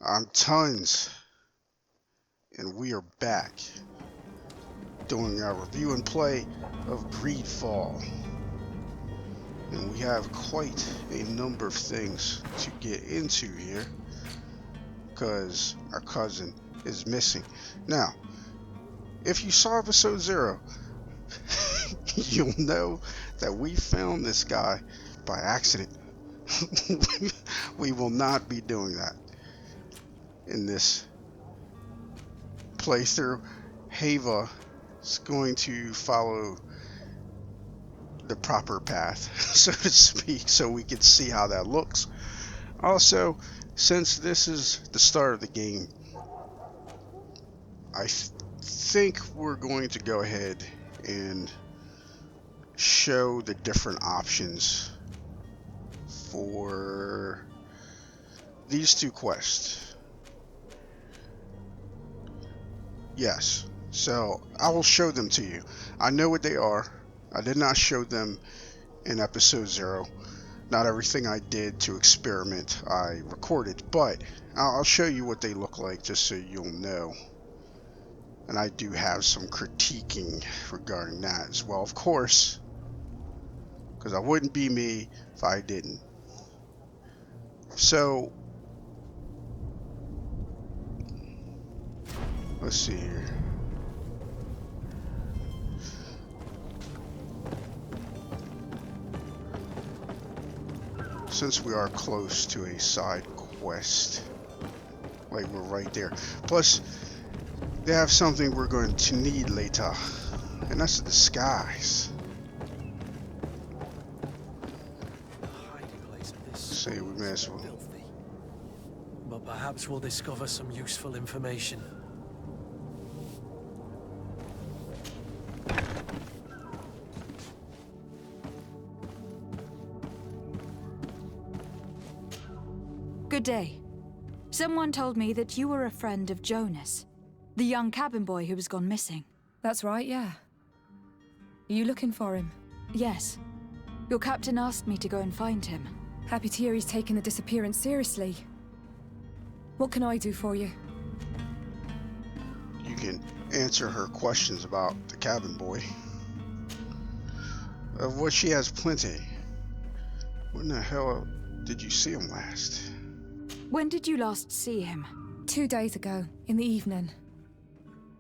I'm Tons, and we are back doing our review and play of GreedFall. And we have quite a number of things to get into here, because our cousin is missing. Now, if you saw episode 0, you'll know that we found this guy by accident. We will not be doing that in this playthrough. Hava is going to follow the proper path, so to speak, so we can see how that looks. Also, since this is the start of the game, I think we're going to go ahead and show the different options for these two quests. Yes, so I will show them to you. I know what they are. I did not show them in episode 0. Not everything I did to experiment I recorded, but I'll show you what they look like just so you'll know. And I do have some critiquing regarding that as well, of course, because I wouldn't be me if I didn't. So, let's see here. Since we are close to a side quest, like we're right there. Plus, they have something we're going to need later, and that's a disguise. Say we may as well. But perhaps we'll discover some useful information. Good day. Someone told me that you were a friend of Jonas, the young cabin boy who has gone missing. That's right, yeah. Are you looking for him? Yes. Your captain asked me to go and find him. Happy to hear he's taking the disappearance seriously. What can I do for you? You can answer her questions about the cabin boy. Of which she has plenty. When the hell did you see him last? When did you last see him? 2 days ago, in the evening.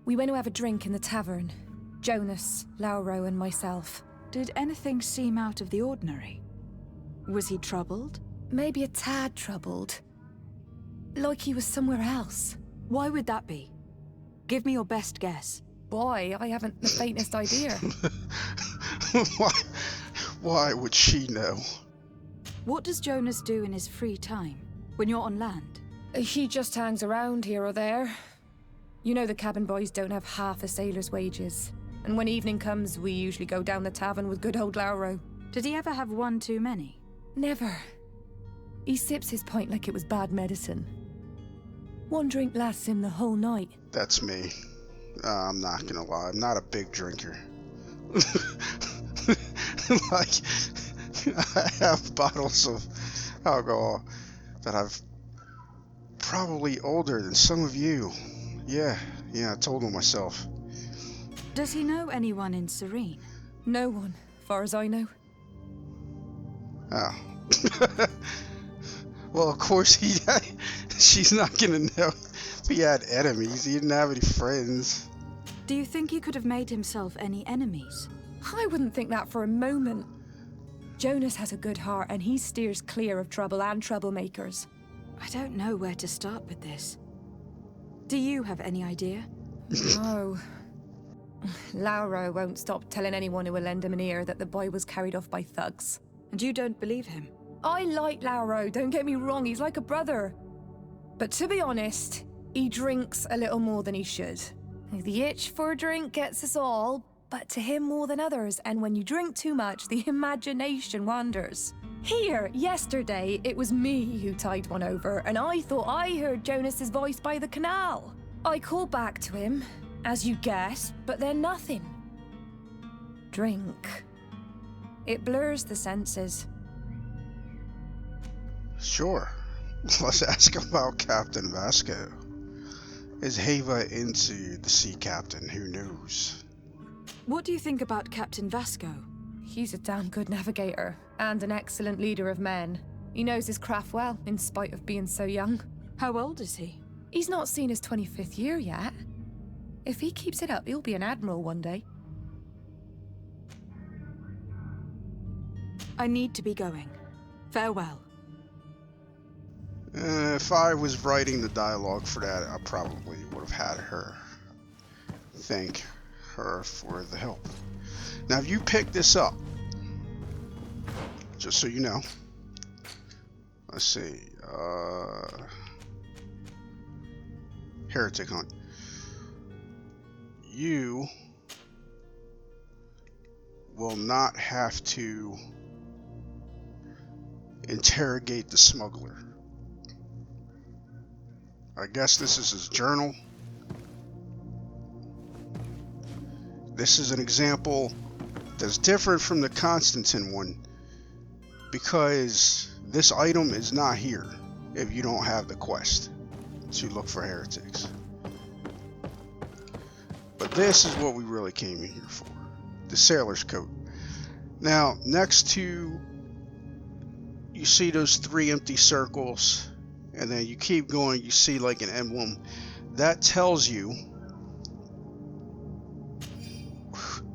We went to have a drink in the tavern. Jonas, Lauro, and myself. Did anything seem out of the ordinary? Was he troubled? Maybe a tad troubled. Like he was somewhere else. Why would that be? Give me your best guess. Boy, I haven't the faintest idea. Why would she know? What does Jonas do in his free time, when you're on land? He just hangs around here or there. You know the cabin boys don't have half a sailor's wages. And when evening comes, we usually go down the tavern with good old Lauro. Did he ever have one too many? Never. He sips his pint like it was bad medicine. One drink lasts him the whole night. That's me. I'm not gonna lie, I'm not a big drinker. Like, I have bottles of alcohol that I've probably older than some of you. Yeah, I told him myself. Does he know anyone in Serene? No one, far as I know. Oh. Well, of course she's not gonna know if he had enemies. He didn't have any friends. Do you think he could have made himself any enemies? I wouldn't think that for a moment. Jonas has a good heart and he steers clear of trouble and troublemakers. I don't know where to start with this. Do you have any idea? No. Lauro won't stop telling anyone who will lend him an ear that the boy was carried off by thugs. And you don't believe him? I like Lauro, don't get me wrong, he's like a brother. But to be honest, he drinks a little more than he should. The itch for a drink gets us all, but to him more than others, and when you drink too much, the imagination wanders. Here, yesterday, it was me who tied one over, and I thought I heard Jonas's voice by the canal. I called back to him, as you guessed, but then nothing. Drink. It blurs the senses. Sure. Let's ask about Captain Vasco. Is Hava into the sea captain? Who knows? What do you think about Captain Vasco? He's a damn good navigator and an excellent leader of men. He knows his craft well, in spite of being so young. How old is he? He's not seen his 25th year yet. If he keeps it up, he'll be an admiral one day. I need to be going. Farewell. If I was writing the dialogue for that, I probably would have had her thank her for the help. Now, if you pick this up, just so you know, let's see, Heretic Hunt. You will not have to interrogate the smuggler. I guess this is his journal. This is an example that's different from the Constantin one because this item is not here if you don't have the quest to look for heretics. But this is what we really came in here for. The sailor's coat. Now, next to, you see those 3 empty circles, and then you keep going, you see like an emblem. That tells you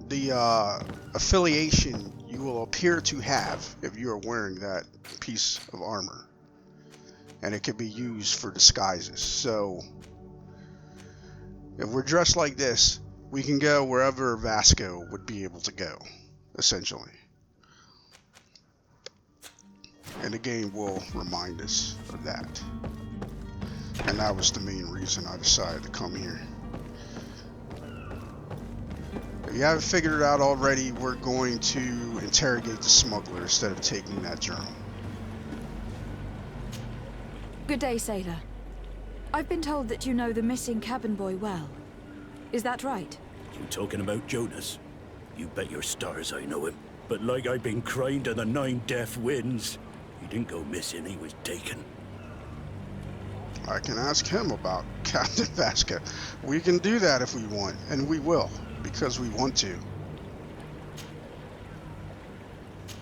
the affiliation you will appear to have if you are wearing that piece of armor. And it can be used for disguises. So, if we're dressed like this, we can go wherever Vasco would be able to go, essentially. And the game will remind us of that. And that was the main reason I decided to come here. If you haven't figured it out already, we're going to interrogate the smuggler instead of taking that journal. Good day, sailor. I've been told that you know the missing cabin boy well. Is that right? You talking about Jonas? You bet your stars I know him. But like I've been crying to the 9 deaf winds, he didn't go missing, he was taken. I can ask him about Captain Vasco. We can do that if we want, and we will, because we want to.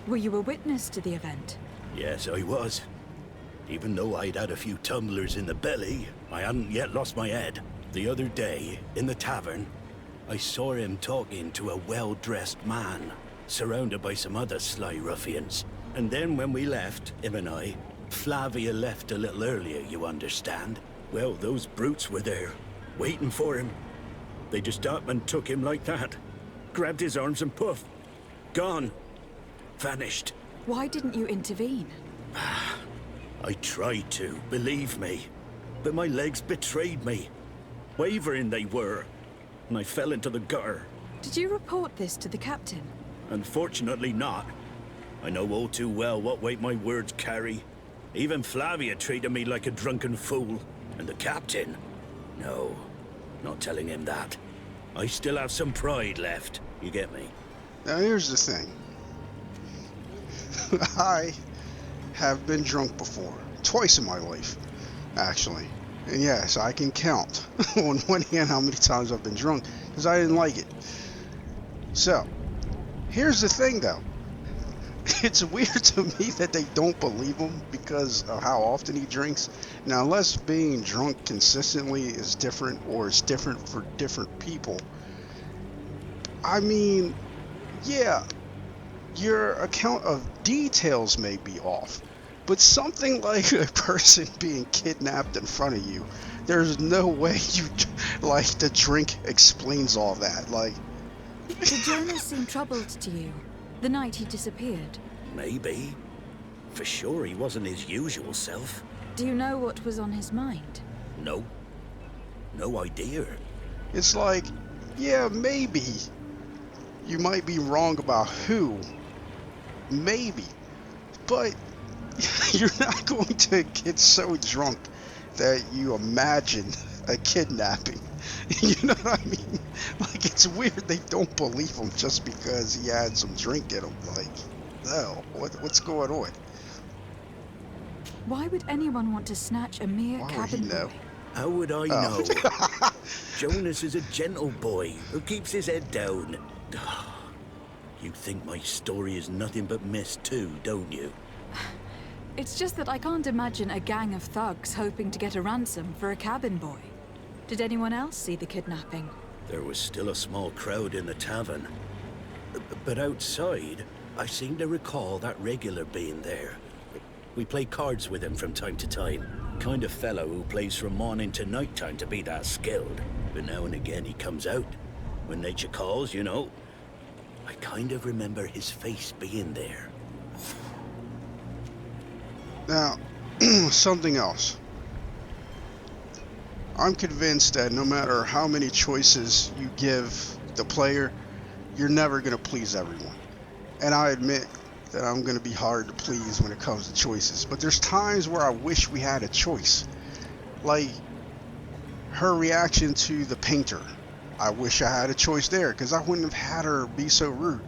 Were you a witness to the event? Yes, I was. Even though I'd had a few tumblers in the belly, I hadn't yet lost my head. The other day, in the tavern, I saw him talking to a well-dressed man, surrounded by some other sly ruffians. And then when we left, him and I, Flavia left a little earlier, you understand. Well, those brutes were there, waiting for him. They just up and took him like that. Grabbed his arms and poof, gone. Vanished. Why didn't you intervene? I tried to, believe me. But my legs betrayed me. Wavering they were. And I fell into the gutter. Did you report this to the captain? Unfortunately not. I know all too well what weight my words carry. Even Flavia treated me like a drunken fool. And the captain? No, not telling him that. I still have some pride left. You get me? Now here's the thing. I have been drunk before. Twice in my life, actually. And yes, I can count on one hand how many times I've been drunk, because I didn't like it. So, here's the thing though. It's weird to me that they don't believe him because of how often he drinks. Now, unless being drunk consistently is different, or it's different for different people. I mean, yeah, your account of details may be off. But something like a person being kidnapped in front of you, there's no way the drink explains all that. Did Jonas seem troubled to you the night he disappeared? Maybe. For sure he wasn't his usual self. Do you know what was on his mind? No. No idea. It's like, yeah, maybe you might be wrong about who. Maybe. But you're not going to get so drunk that you imagine a kidnapping. You know what I mean? It's weird they don't believe him just because he had some drink in him. No, what's going on? Why would anyone want to snatch a mere Why would cabin he know? boy? How would I know? Jonas is a gentle boy who keeps his head down. You think my story is nothing but mist too, don't you? It's just that I can't imagine a gang of thugs hoping to get a ransom for a cabin boy. Did anyone else see the kidnapping? There was still a small crowd in the tavern. But outside, I seem to recall that regular being there. We play cards with him from time to time. Kind of fellow who plays from morning to night time to be that skilled. But now and again he comes out. When nature calls, you know. I kind of remember his face being there. Now, something else. I'm convinced that no matter how many choices you give the player, you're never going to please everyone. And I admit that I'm going to be hard to please when it comes to choices. But there's times where I wish we had a choice. Like her reaction to the painter. I wish I had a choice there because I wouldn't have had her be so rude.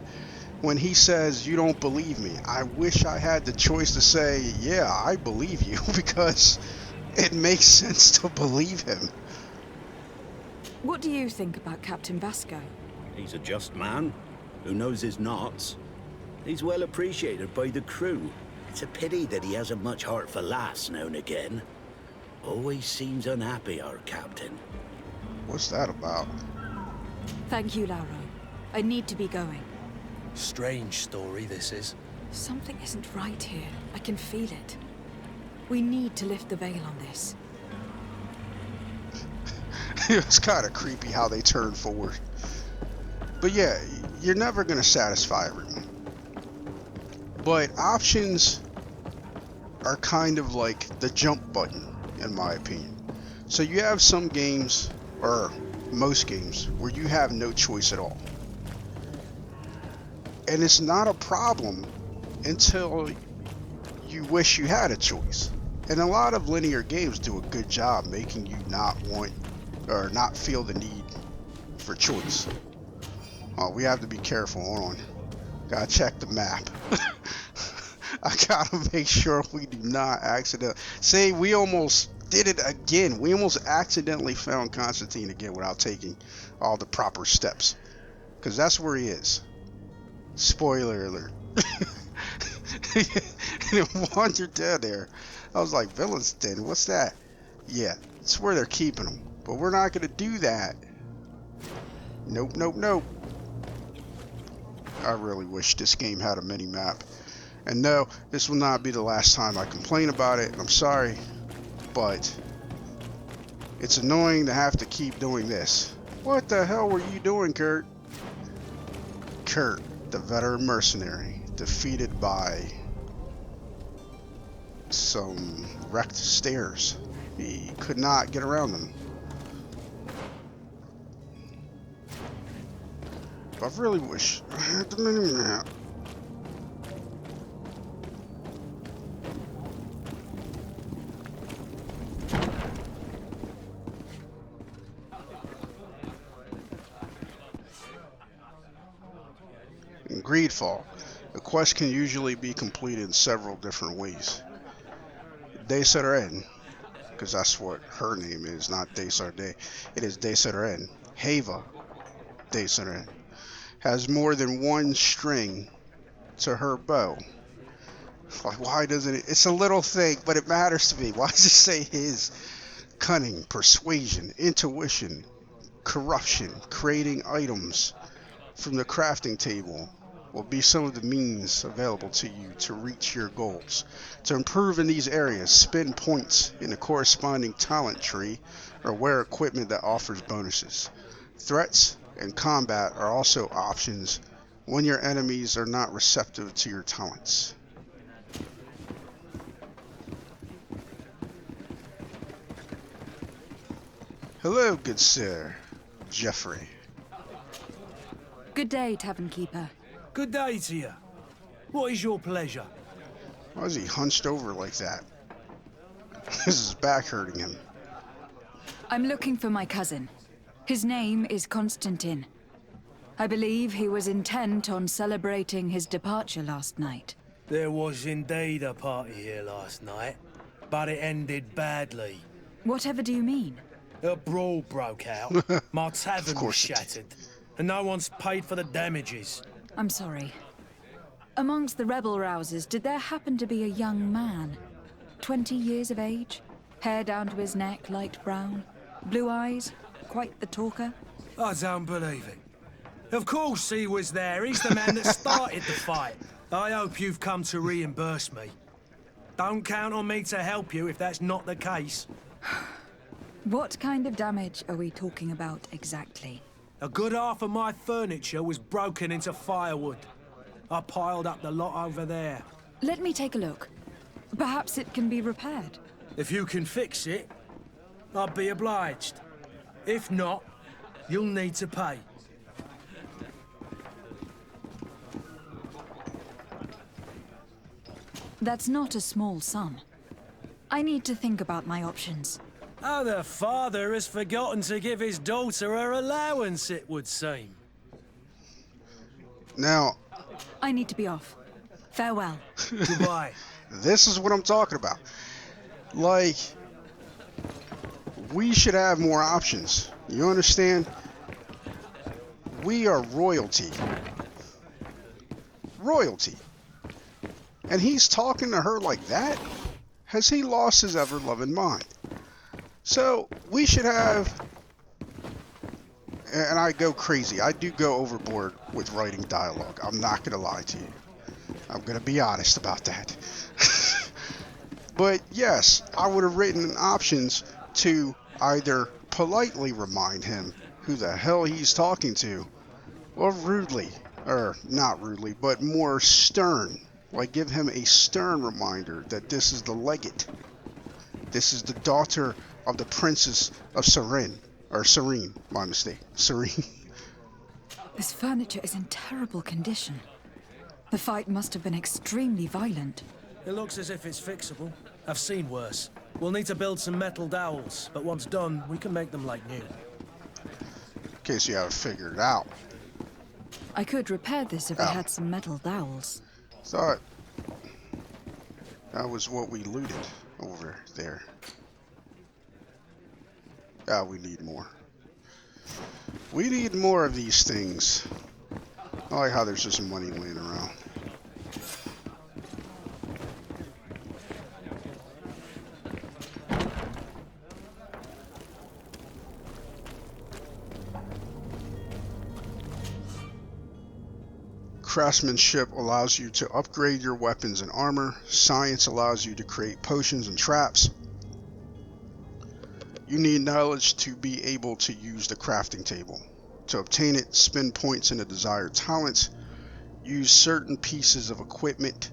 When he says, "You don't believe me," I wish I had the choice to say, "Yeah, I believe you," because it makes sense to believe him. What do you think about Captain Vasco? He's a just man who knows his knots. He's well appreciated by the crew. It's a pity that he hasn't much heart for laughs now and again. Always seems unhappy, our captain. What's that about? Thank you, Lauro. I need to be going. Strange story, this is. Something isn't right here. I can feel it. We need to lift the veil on this. It was kind of creepy how they turned forward. But yeah, you're never going to satisfy everyone. But options are kind of like the jump button, in my opinion. So you have some games, or most games, where you have no choice at all. And it's not a problem until you wish you had a choice. And a lot of linear games do a good job making you not want or not feel the need for choice. Oh, we have to be careful. Hold on. Gotta check the map. I gotta make sure we do not accidentally. See, we almost did it again. We almost accidentally found Constantine again without taking all the proper steps. Because that's where he is. Spoiler alert. And it wandered down there. I was like, Villain's Den, what's that? Yeah, it's where they're keeping him. But we're not going to do that. Nope, nope, nope. I really wish this game had a mini-map. And no, this will not be the last time I complain about it. I'm sorry. But it's annoying to have to keep doing this. What the hell were you doing, Kurt? Kurt, the veteran mercenary, defeated by some wrecked stairs. He could not get around them. I really wish I had the mini-map. In GreedFall, the quest can usually be completed in several different ways. Desarden, because that's what her name is, not Desarden. It is Desarden. Hava Desarden has more than one string to her bow. Like, why doesn't it? It's a little thing, but it matters to me. Why does it say his? Cunning, persuasion, intuition, corruption, creating items from the crafting table will be some of the means available to you to reach your goals. To improve in these areas, spend points in the corresponding talent tree or wear equipment that offers bonuses. Threats and combat are also options when your enemies are not receptive to your talents. Hello, good sir. Jeffrey. Good day, Tavern Keeper. Good day to you. What is your pleasure? Why is he hunched over like that? Is his back hurting him? I'm looking for my cousin. His name is Constantin. I believe he was intent on celebrating his departure last night. There was indeed a party here last night. but it ended badly. Whatever do you mean? A brawl broke out. My tavern was course it did. shattered, and no one's paid for the damages. I'm sorry. Amongst the rebel rousers, did there happen to be a young man? 20 years of age? Hair down to his neck, light brown? Blue eyes? Quite the talker? I don't believe it. Of course he was there. He's the man that started the fight. I hope you've come to reimburse me. Don't count on me to help you if that's not the case. What kind of damage are we talking about exactly? A good half of my furniture was broken into firewood. I piled up the lot over there. Let me take a look. Perhaps it can be repaired. If you can fix it, I'd be obliged. If not, you'll need to pay. That's not a small sum. I need to think about my options. Oh, the father has forgotten to give his daughter her allowance, it would seem. Now, I need to be off. Farewell. Goodbye. this is what I'm talking about. Like, we should have more options. You understand? We are royalty. Royalty. And he's talking to her like that? Has he lost his ever-loving mind? So, we should have... And I go crazy. I do go overboard with writing dialogue. I'm not going to lie to you. I'm going to be honest about that. But yes, I would have written options to either politely remind him who the hell he's talking to, or rudely, or not rudely, but more stern. Like give him a stern reminder that this is the legate. This is the daughter of the Princess of Serene. Or Serene, my mistake. Serene. This furniture is in terrible condition. The fight must have been extremely violent. It looks as if it's fixable. I've seen worse. We'll need to build some metal dowels, but once done, we can make them like new. In case you haven't figured it out. I could repair this if I had some metal dowels. Thought that was what we looted over there. Ah, we need more. We need more of these things. I like how there's just money laying around. Craftsmanship allows you to upgrade your weapons and armor. Science allows you to create potions and traps. You need knowledge to be able to use the crafting table. To obtain it, spend points in the desired talents. Use certain pieces of equipment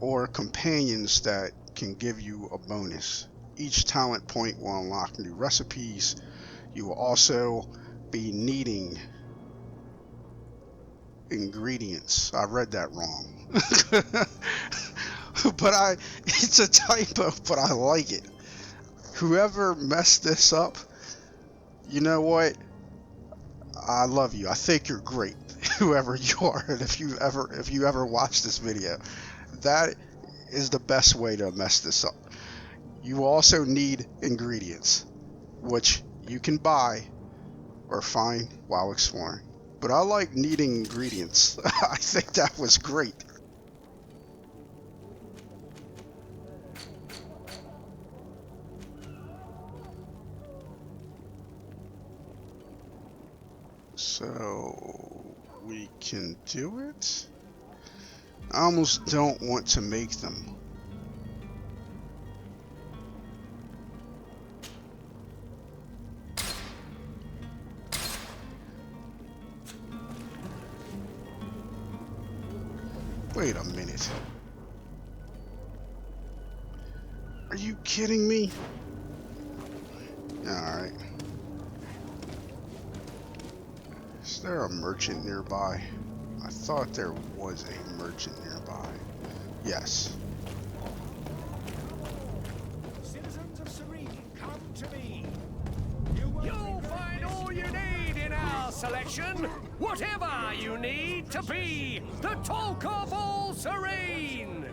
or companions that can give you a bonus. Each talent point will unlock new recipes. You will also be needing ingredients. I read that wrong. But it's a typo, but I like it. Whoever messed this up, you know what? I love you. I think you're great. Whoever you are, and if you ever watch this video, that is the best way to mess this up. You also need ingredients, which you can buy or find while exploring. But I like needing ingredients. I think that was great. So we can do it. I almost don't want to make them. Wait a minute. Are you kidding me? Alright. Is there a merchant nearby? I thought there was a merchant nearby. Yes. Citizens of Serene, come to me. You'll find all you need in our selection. Whatever you need to be the talk of all Serene.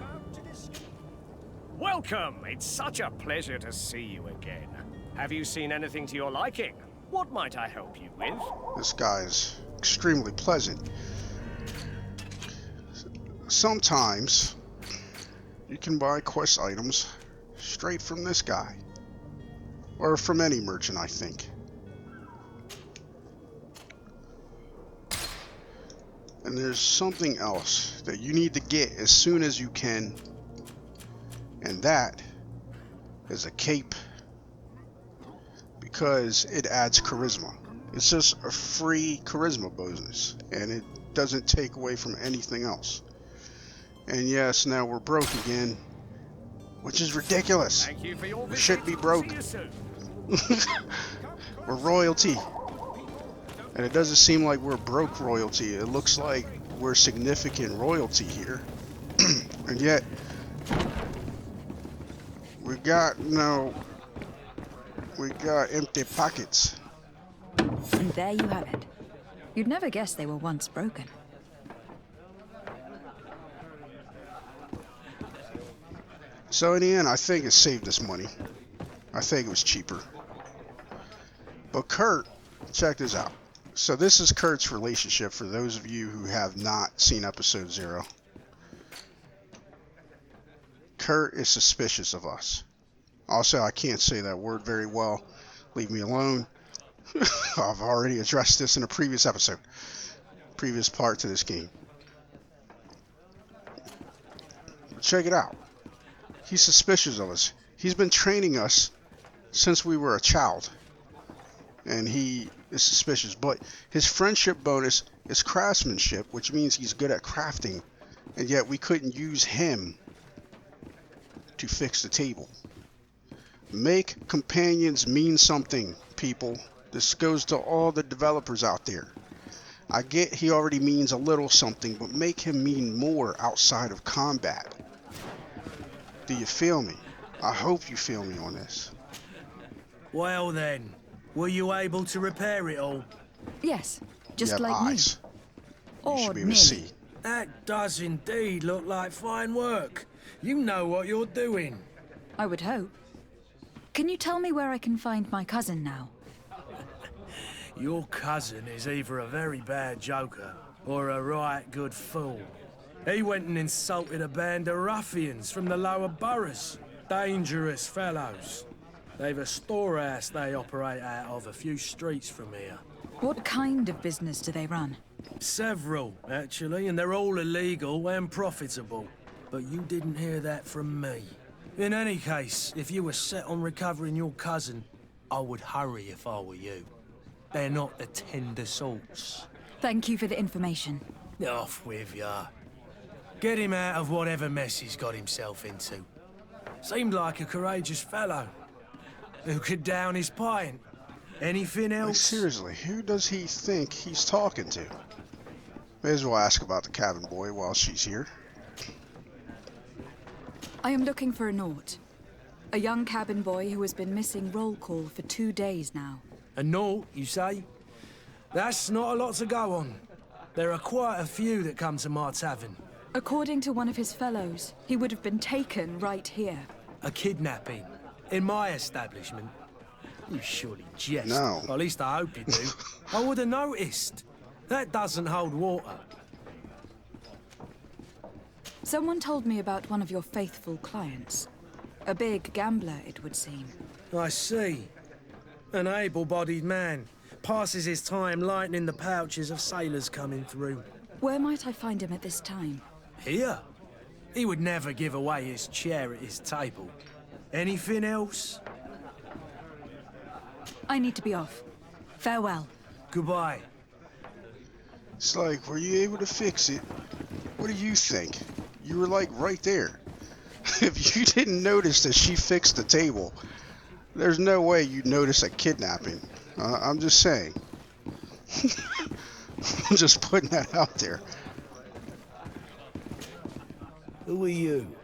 welcome. It's such a pleasure to see you again. Have you seen anything to your liking? What might I help you with? This guy is extremely pleasant. Sometimes you can buy quest items straight from this guy. Or from any merchant, I think. And there's something else that you need to get as soon as you can. And that is a cape. Because it adds charisma. It's just a free charisma bonus. And it doesn't take away from anything else. And yes, now we're broke again. Which is ridiculous. Thank you for your We should be broke. See you soon. We're royalty. And it doesn't seem like we're broke royalty. It looks like we're significant royalty here. And yet, we got empty pockets. And there you have it. You'd never guess they were once broken. So in the end, I think it saved us money. I think it was cheaper. But Kurt, check this out. So this is Kurt's relationship for those of you who have not seen episode 0. Kurt is suspicious of us. Also, I can't say that word very well. Leave me alone. I've already addressed this in a previous episode. Previous part to this game. But check it out. He's suspicious of us. He's been training us since we were a child. And he is suspicious. But his friendship bonus is craftsmanship, which means he's good at crafting. And yet we couldn't use him to fix the table. Make companions mean something, people. This goes to all the developers out there. I get he already means a little something, but make him mean more outside of combat. Do you feel me? I hope you feel me on this. Well then, were you able to repair it all? Yes, You just have like eyes. me. You Or should be able to nearly. see. That does indeed look like fine work. You know what you're doing. I would hope. Can you tell me where I can find my cousin now? Your cousin is either a very bad joker or a right good fool. He went and insulted a band of ruffians from the lower boroughs. Dangerous fellows. They've a storehouse they operate out of a few streets from here. What kind of business do they run? Several, actually, and they're all illegal and profitable. But you didn't hear that from me. In any case, if you were set on recovering your cousin, I would hurry if I were you. They're not the tender sorts. Thank you for the information. Off with ya. Get him out of whatever mess he's got himself into. Seemed like a courageous fellow. Who could down his pint? Anything Like, else? seriously, who does he think he's talking to? May as well ask about the cabin boy while she's here. I am looking for a Naut. A young cabin boy who has been missing roll call for 2 days now. A Naut, you say? That's not a lot to go on. There are quite a few that come to my tavern. According to one of his fellows, he would have been taken right here. A kidnapping. In my establishment. You surely jest. No. Or at least I hope you do. I would have noticed. That doesn't hold water. Someone told me about one of your faithful clients. A big gambler, it would seem. I see. An able-bodied man. Passes his time lightening the pouches of sailors coming through. Where might I find him at this time? Here? He would never give away his chair at his table. Anything else? I need to be off. Farewell. Goodbye. It's like, were you able to fix it? What do you think? You were like right there. If you didn't notice that she fixed the table, there's no way you'd notice a kidnapping. I'm just saying. I'm just putting that out there. Who are you?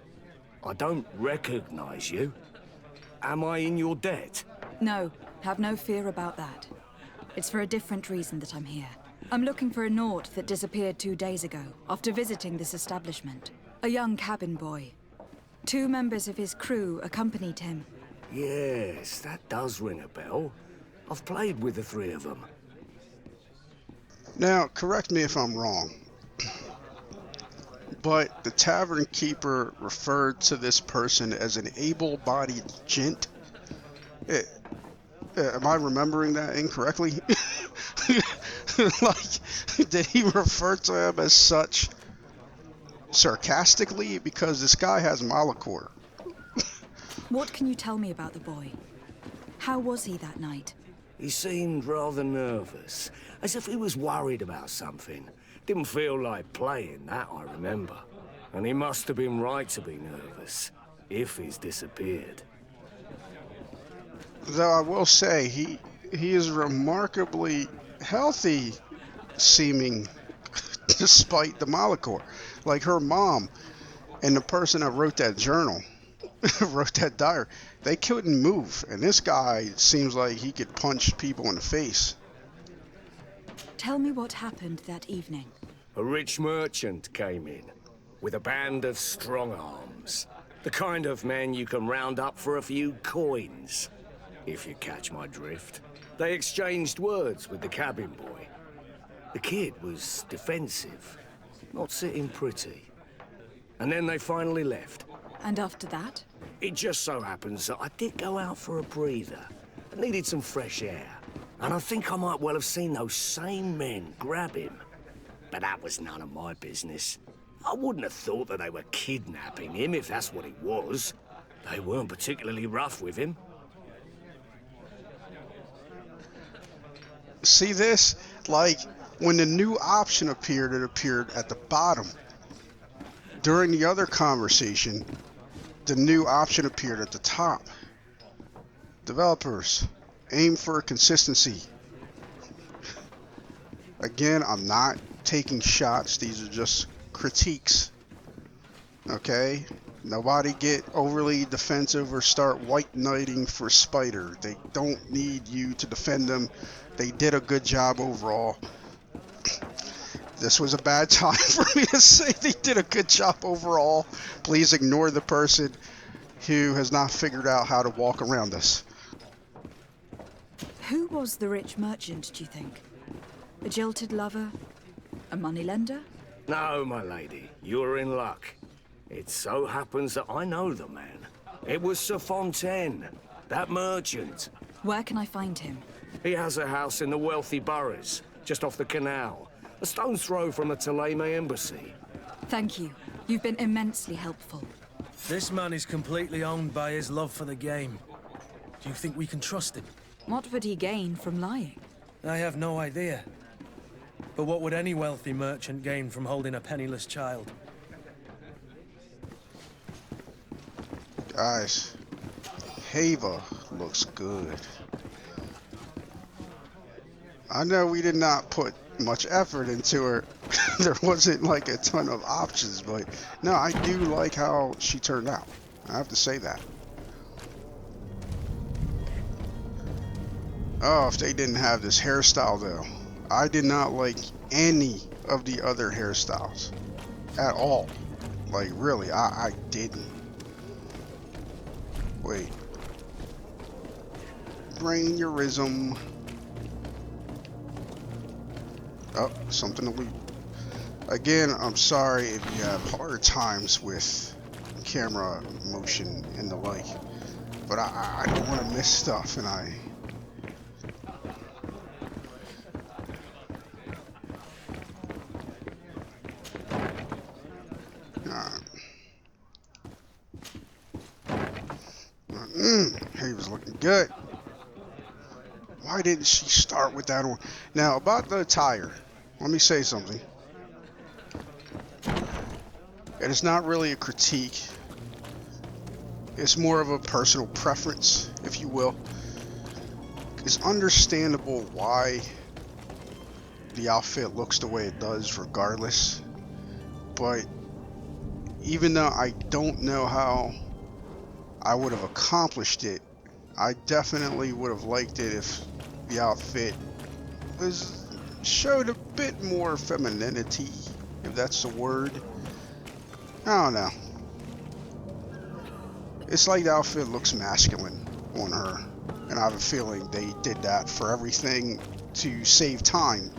I don't recognize you. Am I in your debt? No, have no fear about that. It's for a different reason that I'm here. I'm looking for a Naut that disappeared 2 days ago, after visiting this establishment. A young cabin boy. 2 members of his crew accompanied him. Yes, that does ring a bell. I've played with the 3 of them. Now, correct me if I'm wrong, but the tavern keeper referred to this person as an able-bodied gent. Am I remembering that incorrectly? Like, did he refer to him as such sarcastically? Because this guy has Malachor. What can you tell me about the boy? How was he that night? He seemed rather nervous, as if he was worried about something. Didn't feel like playing, that I remember. And he must have been right to be nervous, if he's disappeared. Though I will say, he is remarkably healthy seeming despite the Malachor. Like her mom and the person that wrote that journal, wrote that diary, they couldn't move. And this guy seems like he could punch people in the face. Tell me what happened that evening. A rich merchant came in, with a band of strong arms. The kind of men you can round up for a few coins, if you catch my drift. They exchanged words with the cabin boy. The kid was defensive, not sitting pretty. And then they finally left. And after that? It just so happens that I did go out for a breather. I needed some fresh air. And I think I might well have seen those same men grab him. But that was none of my business. I wouldn't have thought that they were kidnapping him if that's what it was. They weren't particularly rough with him. See this? Like, when the new option appeared, it appeared at the bottom. During the other conversation, the new option appeared at the top. Developers, aim for consistency. Again, I'm not taking shots. These are just critiques. Okay? Nobody get overly defensive or start white knighting for Spider. They don't need you to defend them. They did a good job overall. This was a bad time for me to say they did a good job overall. Please ignore the person who has not figured out how to walk around this. Who was the rich merchant, do you think? A jilted lover? A moneylender? No, my lady, you're in luck. It so happens that I know the man. It was Sir Fontaine, that merchant. Where can I find him? He has a house in the wealthy boroughs, just off the canal. A stone's throw from the Thélème embassy. Thank you. You've been immensely helpful. This man is completely owned by his love for the game. Do you think we can trust him? What would he gain from lying? I have no idea. But what would any wealthy merchant gain from holding a penniless child? Guys, Hava looks good. I know we did not put much effort into her. There wasn't like a ton of options, but no, I do like how she turned out. I have to say that. Oh, if they didn't have this hairstyle though. I did not like any of the other hairstyles at all. Like really, I didn't. Wait. Brainurism. Oh, something to loot. Again, I'm sorry if you have hard times with camera motion and the like, but I don't want to miss stuff, and I... He was looking good. Why didn't she start with that one? Now, about the attire, let me say something. And it's not really a critique. It's more of a personal preference, if you will. It's understandable why the outfit looks the way it does, regardless. But even though I don't know how I would have accomplished it, I definitely would have liked it if the outfit showed a bit more femininity, if that's the word. I don't know. It's like the outfit looks masculine on her, and I have a feeling they did that for everything to save time,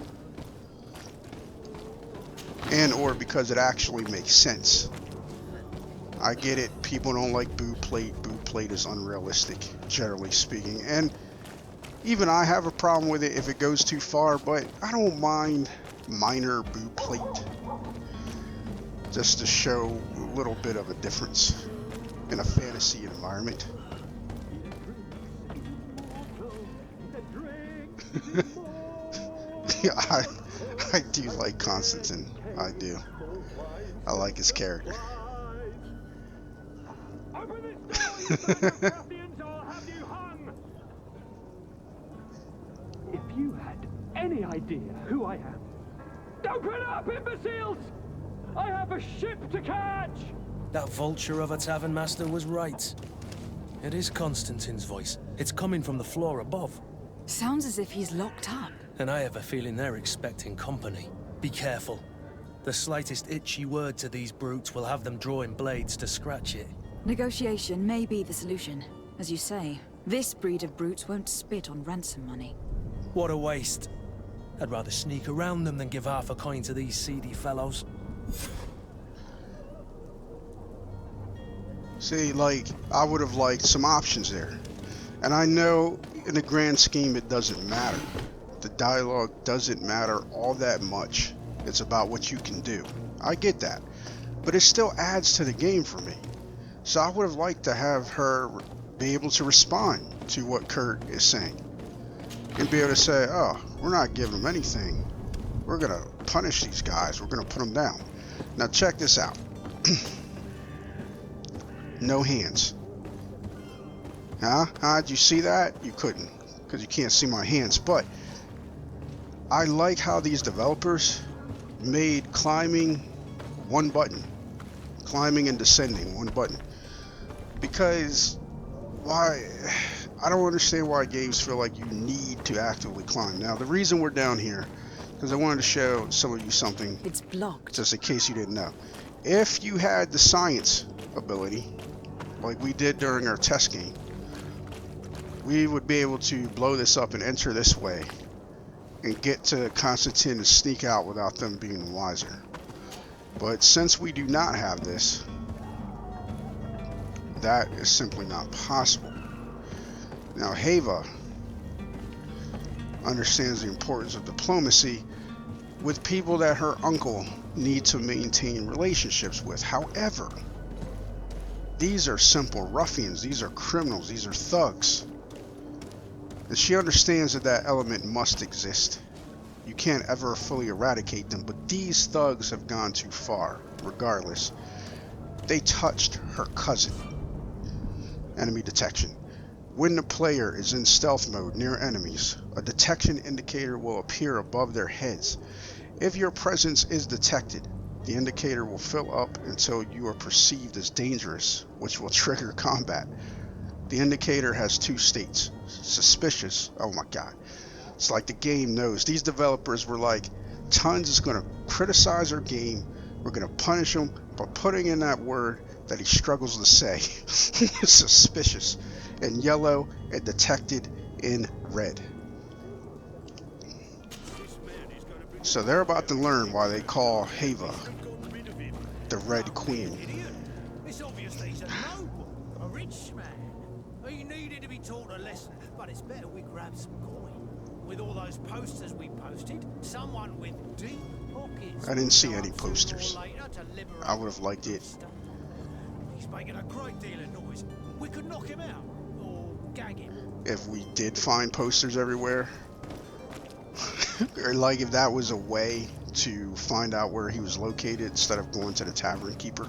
and or because it actually makes sense. I get it, people don't like boot plate. Boot plate is unrealistic, generally speaking, and even I have a problem with it if it goes too far, but I don't mind minor boot plate, just to show a little bit of a difference in a fantasy environment. Yeah, I do like Constantin. I do. I like his character. If you had any idea who I am. Open up, imbeciles! I have a ship to catch! That vulture of a tavern master was right. It is Constantin's voice. It's coming from the floor above. Sounds as if he's locked up. And I have a feeling they're expecting company. Be careful. The slightest itchy word to these brutes will have them drawing blades to scratch it. Negotiation may be the solution. As you say, this breed of brutes won't spit on ransom money. What a waste. I'd rather sneak around them than give half a coin to these seedy fellows. See, like, I would have liked some options there. And I know in the grand scheme it doesn't matter. The dialogue doesn't matter all that much. It's about what you can do. I get that. But it still adds to the game for me. So I would have liked to have her be able to respond to what Kurt is saying. And be able to say, oh, we're not giving them anything. We're going to punish these guys. We're going to put them down. Now check this out. No hands. Huh? Did you see that? You couldn't, because you can't see my hands. But I like how these developers made climbing one button. Climbing and descending one button. Because why? I don't understand why games feel like you need to actively climb. Now, the reason we're down here, because I wanted to show some of you something. It's blocked. Just in case you didn't know. If you had the science ability, like we did during our test game, we would be able to blow this up and enter this way and get to Constantin and sneak out without them being wiser. But since we do not have this, that is simply not possible. Now, Heva understands the importance of diplomacy with people that her uncle needs to maintain relationships with. However, these are simple ruffians, these are criminals, these are thugs. And she understands that that element must exist. You can't ever fully eradicate them, but these thugs have gone too far, regardless. They touched her cousin. Enemy detection. When the player is in stealth mode near enemies, a detection indicator will appear above their heads. If your presence is detected, the indicator will fill up until you are perceived as dangerous, which will trigger combat. The indicator has two states. Suspicious. Oh my god. It's like the game knows. These developers were like, Tons is going to criticize our game. We're going to punish him by putting in that word that he struggles to say. Suspicious in yellow and detected in red. So they're about to learn why they call Heva the Red Queen. It's obvious that he's a noble, a rich man. He needed to be taught a lesson, but it's better we grab some coin. With all those posters we posted, someone with deep pockets. I didn't see any posters. I would have liked it. He's making a great deal of noise. We could knock him out or gag him. If we did find posters everywhere, or like if that was a way to find out where he was located instead of going to the tavern keeper.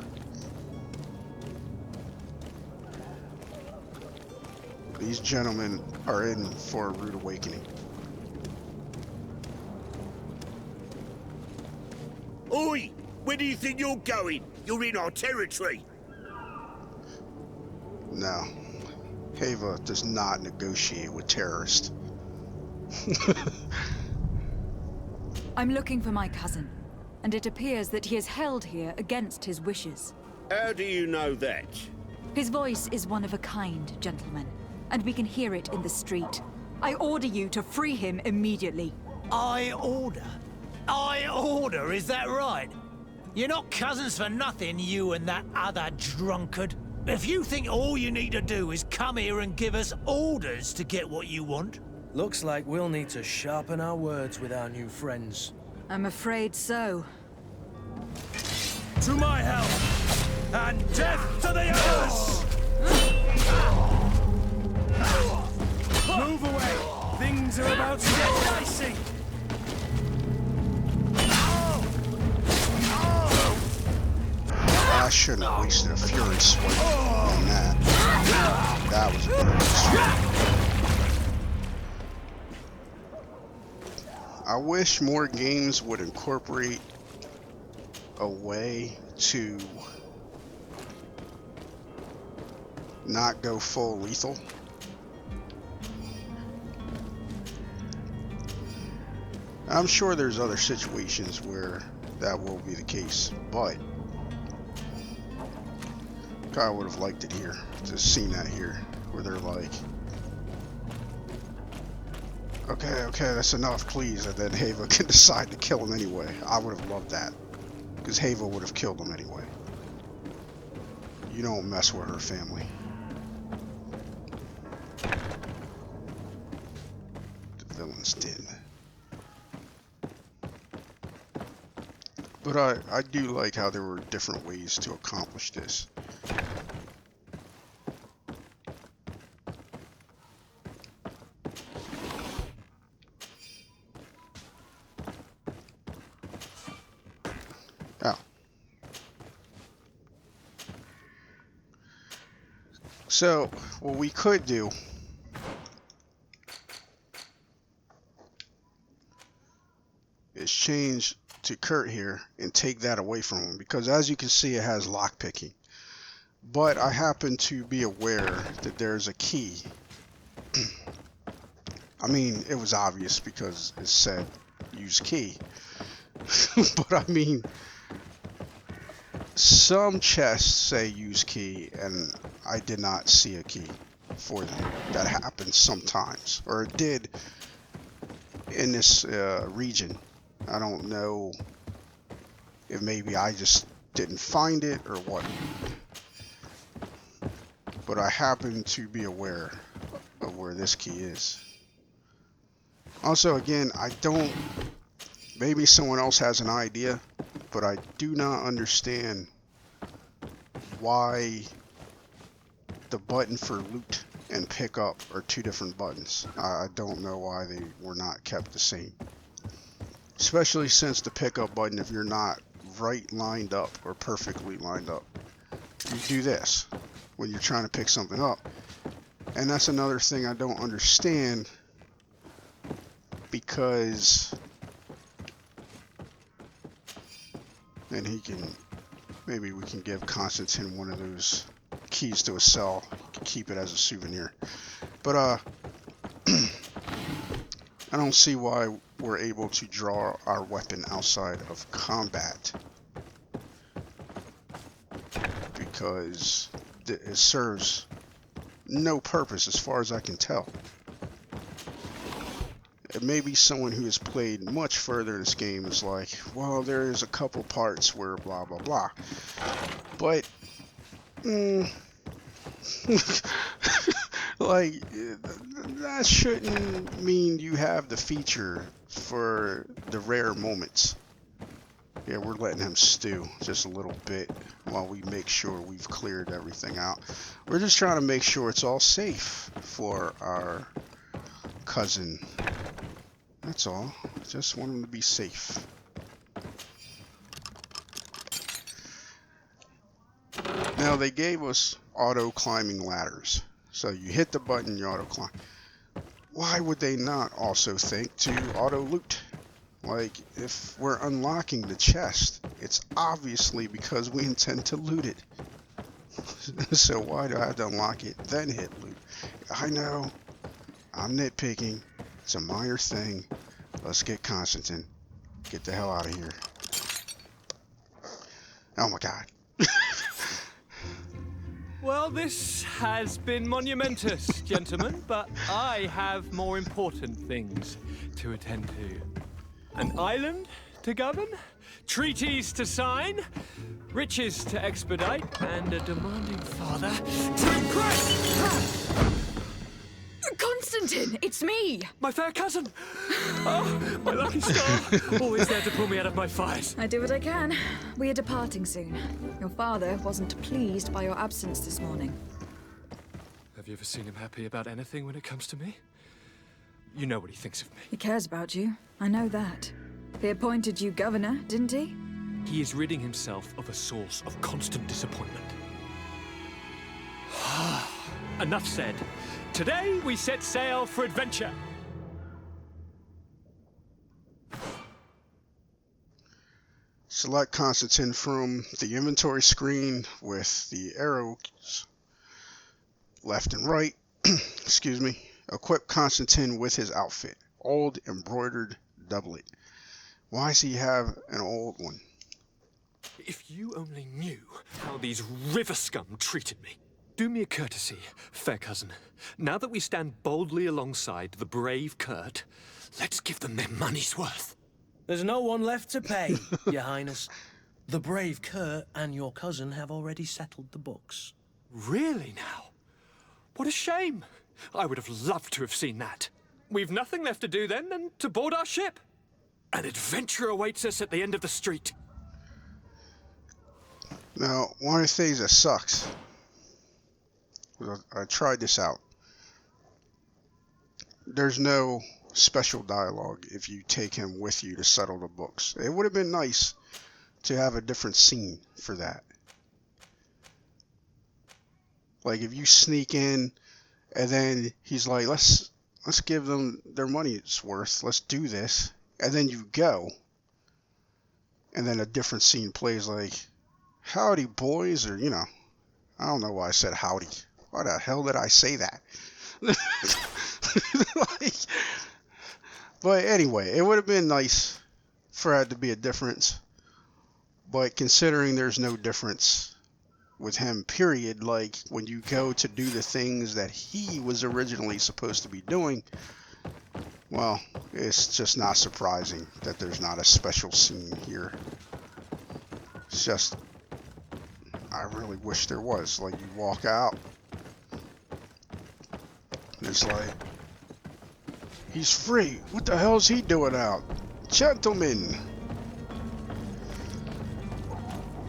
These gentlemen are in for a rude awakening. Oi! Where do you think you're going? You're in our territory. No. Heva does not negotiate with terrorists. I'm looking for my cousin, and it appears that he is held here against his wishes. How do you know that? His voice is one of a kind, gentlemen, and we can hear it in the street. I order you to free him immediately. I order? I order, is that right? You're not cousins for nothing, you and that other drunkard. If you think all you need to do is come here and give us orders to get what you want... Looks like we'll need to sharpen our words with our new friends. I'm afraid so. To my help! And death to the others! Move away! Things are about to get dicey! I shouldn't have wasted a fury swipe on that. That was a good one. I wish more games would incorporate a way to not go full lethal. I'm sure there's other situations where that will be the case, but I would have liked it here, to seen that here, where they're like, okay, that's enough, please, and then Hava can decide to kill him anyway. I would have loved that, because Hava would have killed him anyway. You don't mess with her family. The villains did. But I do like how there were different ways to accomplish this. So, what we could do is change to Kurt here and take that away from him, because as you can see, it has lockpicking. But I happen to be aware that there's a key. I mean, it was obvious because it said use key. But I mean, some chests say use key, and I did not see a key for them. That happens sometimes, or it did in this region. I don't know if maybe I just didn't find it or what, but I happen to be aware of where this key is. Also, again, I don't, maybe someone else has an idea, but I do not understand why the button for loot and pickup are two different buttons. I don't know why they were not kept the same. Especially since the pickup button, if you're not right lined up or perfectly lined up, you do this when you're trying to pick something up. And that's another thing I don't understand, because and he can, maybe we can give Constantin one of those keys to a cell, keep it as a souvenir. But I don't see why we're able to draw our weapon outside of combat, because it serves no purpose as far as I can tell. It may be someone who has played much further in this game is like, well, there is a couple parts where blah blah blah, but like, that shouldn't mean you have the feature for the rare moments. Yeah, we're letting him stew just a little bit while we make sure we've cleared everything out. We're just trying to make sure it's all safe for our cousin. That's all. Just want him to be safe. Now, they gave us auto climbing ladders. So you hit the button, you auto climb. Why would they not also think to auto loot? Like, if we're unlocking the chest, it's obviously because we intend to loot it. So why do I have to unlock it, then hit loot? I know, I'm nitpicking. It's a minor thing. Let's get Constantin. Get the hell out of here. Oh my god. Well, this has been monumentous, gentlemen, but I have more important things to attend to. An island to govern, treaties to sign, riches to expedite, and a demanding father to impress! Constantin, it's me! My fair cousin! Oh, my lucky star! Always there to pull me out of my fires. I do what I can. We are departing soon. Your father wasn't pleased by your absence this morning. Have you ever seen him happy about anything when it comes to me? You know what he thinks of me. He cares about you. I know that. He appointed you governor, didn't he? He is ridding himself of a source of constant disappointment. Enough said. Today we set sail for adventure. Select Constantin from the inventory screen with the arrows left and right. Excuse me. Equip Constantin with his outfit. Old embroidered doublet. Why does he have an old one? If you only knew how these river scum treated me. Do me a courtesy, fair cousin. Now that we stand boldly alongside the brave Kurt, let's give them their money's worth. There's no one left to pay, Your Highness. The brave Kurt and your cousin have already settled the books. Really now? What a shame. I would have loved to have seen that. We've nothing left to do then than to board our ship. An adventure awaits us at the end of the street. Now, one of the things that sucks, I tried this out. There's no special dialogue if you take him with you to settle the books. It would have been nice to have a different scene for that. Like if you sneak in and then he's like, let's give them their money's worth. Let's do this. And then you go. And then a different scene plays like, howdy boys, or I don't know why I said howdy. Why the hell did I say that? But anyway, it would have been nice for it to be a difference. But considering there's no difference with him, period, like when you go to do the things that he was originally supposed to be doing, well, it's just not surprising that there's not a special scene here. It's just, I really wish there was. Like, you walk out, and it's like, he's free. What the hell's he doing out? Gentlemen!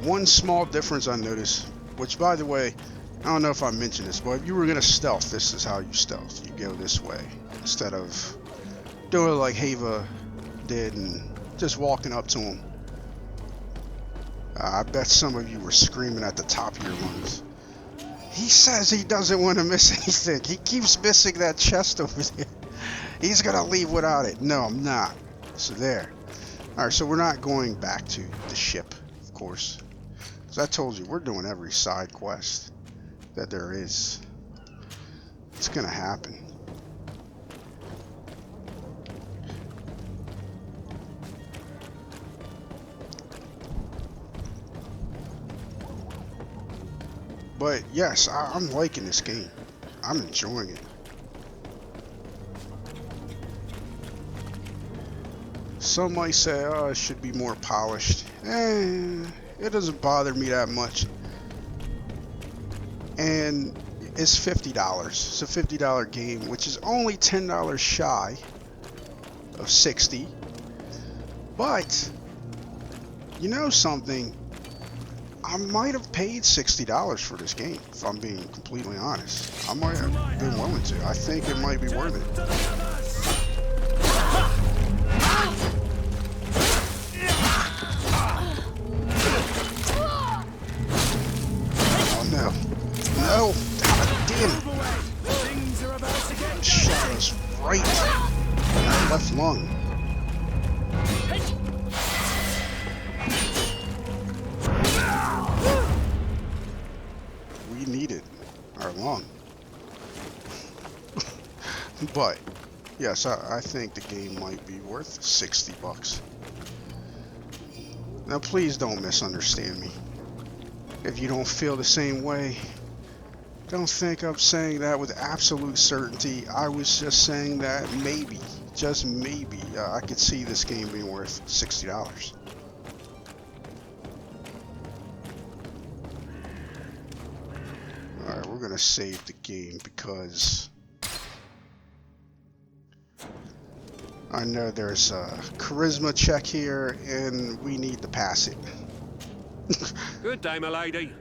One small difference I noticed, which, by the way, I don't know if I mentioned this, but if you were going to stealth, this is how you stealth. You go this way, instead of doing it like Hava did and just walking up to him. I bet some of you were screaming at the top of your lungs. He says he doesn't want to miss anything. He keeps missing that chest over there. He's going to leave without it. No, I'm not. So there. Alright, so we're not going back to the ship, of course. As I told you, we're doing every side quest that there is. It's going to happen. But yes, I'm liking this game. I'm enjoying it. Some might say, oh, it should be more polished. It doesn't bother me that much. And it's $50. It's a $50 game, which is only $10 shy of $60. But, you know something? I might have paid $60 for this game, if I'm being completely honest. I might have been willing to. I think it might be worth it. Oh no. No! God damn it! Shot us right in our left lung. Needed our lung. But yes, I think the game might be worth $60. Now please don't misunderstand me. If you don't feel the same way, Don't think I'm saying that with absolute certainty. I was just saying that maybe, just maybe, I could see this game being worth $60. Alright, we're gonna save the game because I know there's a charisma check here and we need to pass it. Good day, my lady.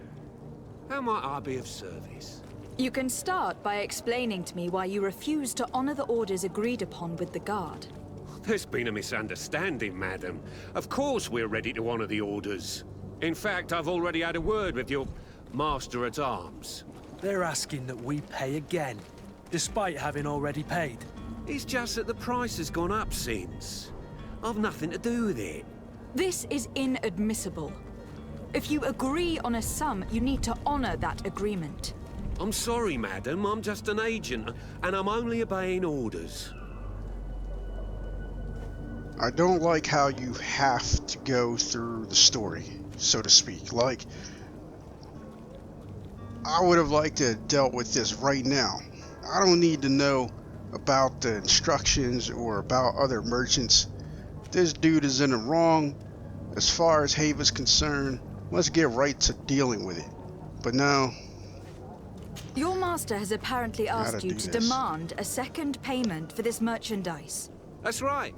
How might I be of service? You can start by explaining to me why you refuse to honor the orders agreed upon with the guard. There's been a misunderstanding, madam. Of course we're ready to honor the orders. In fact, I've already had a word with your master-at-arms. They're asking that we pay again, despite having already paid. It's just that the price has gone up since. I've nothing to do with it. This is inadmissible. If you agree on a sum, you need to honor that agreement. I'm sorry, madam. I'm just an agent, and I'm only obeying orders. I don't like how you have to go through the story, so to speak. Like, I would have liked to have dealt with this right now. I don't need to know about the instructions or about other merchants. This dude is in the wrong. As far as Haven's concerned, let's get right to dealing with it. But now, your master has apparently asked you to demand a second payment for this merchandise. That's right.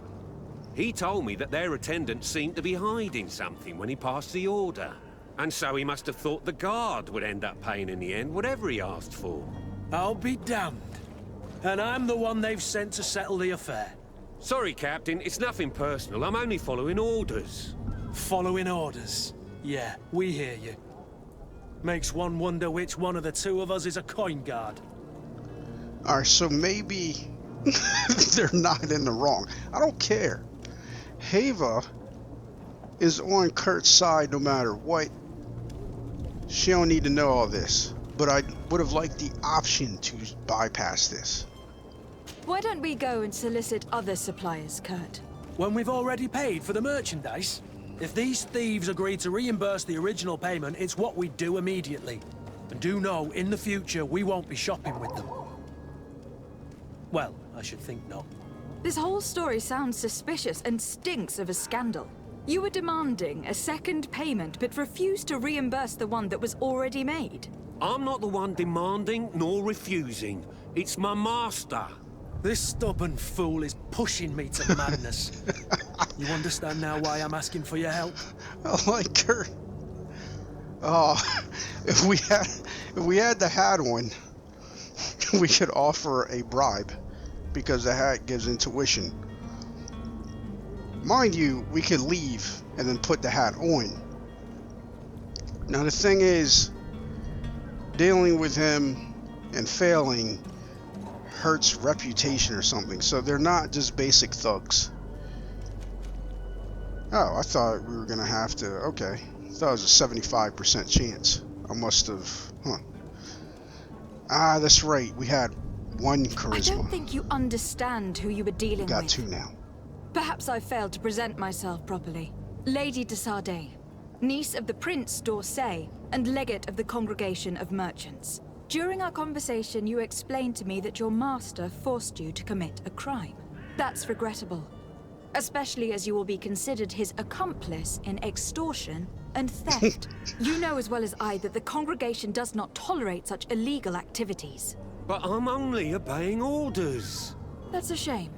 He told me that their attendant seemed to be hiding something when he passed the order. And so he must have thought the guard would end up paying in the end, whatever he asked for. I'll be damned. And I'm the one they've sent to settle the affair. Sorry, Captain. It's nothing personal. I'm only following orders. Following orders? Yeah, we hear you. Makes one wonder which one of the two of us is a coin guard. alright, so maybe they're not in the wrong. I don't care. Hava is on Kurt's side no matter what. She don't need to know all this. But I would have liked the option to bypass this. Why don't we go and solicit other suppliers, Kurt? When we've already paid for the merchandise? If these thieves agree to reimburse the original payment, it's what we do immediately. And do know, in the future, we won't be shopping with them. Well, I should think not. This whole story sounds suspicious and stinks of a scandal. You were demanding a second payment, but refused to reimburse the one that was already made. I'm not the one demanding nor refusing. It's my master. This stubborn fool is pushing me to madness. You understand now why I'm asking for your help? I like her. Oh, if we had the hat on, we could offer a bribe because the hat gives intuition. Mind you, we could leave and then put the hat on. Now the thing is, dealing with him and failing hurts reputation or something, so they're not just basic thugs. Oh, I thought we were gonna have to, okay. I thought it was a 75% chance. I must have, Ah, that's right, we had one charisma. I don't think you understand who you were dealing with. Got two now. Perhaps I failed to present myself properly. Lady de Sardet, niece of the Prince d'Orsay, and legate of the Congregation of Merchants. During our conversation, you explained to me that your master forced you to commit a crime. That's regrettable, especially as you will be considered his accomplice in extortion and theft. You know as well as I that the Congregation does not tolerate such illegal activities. But I'm only obeying orders. That's a shame.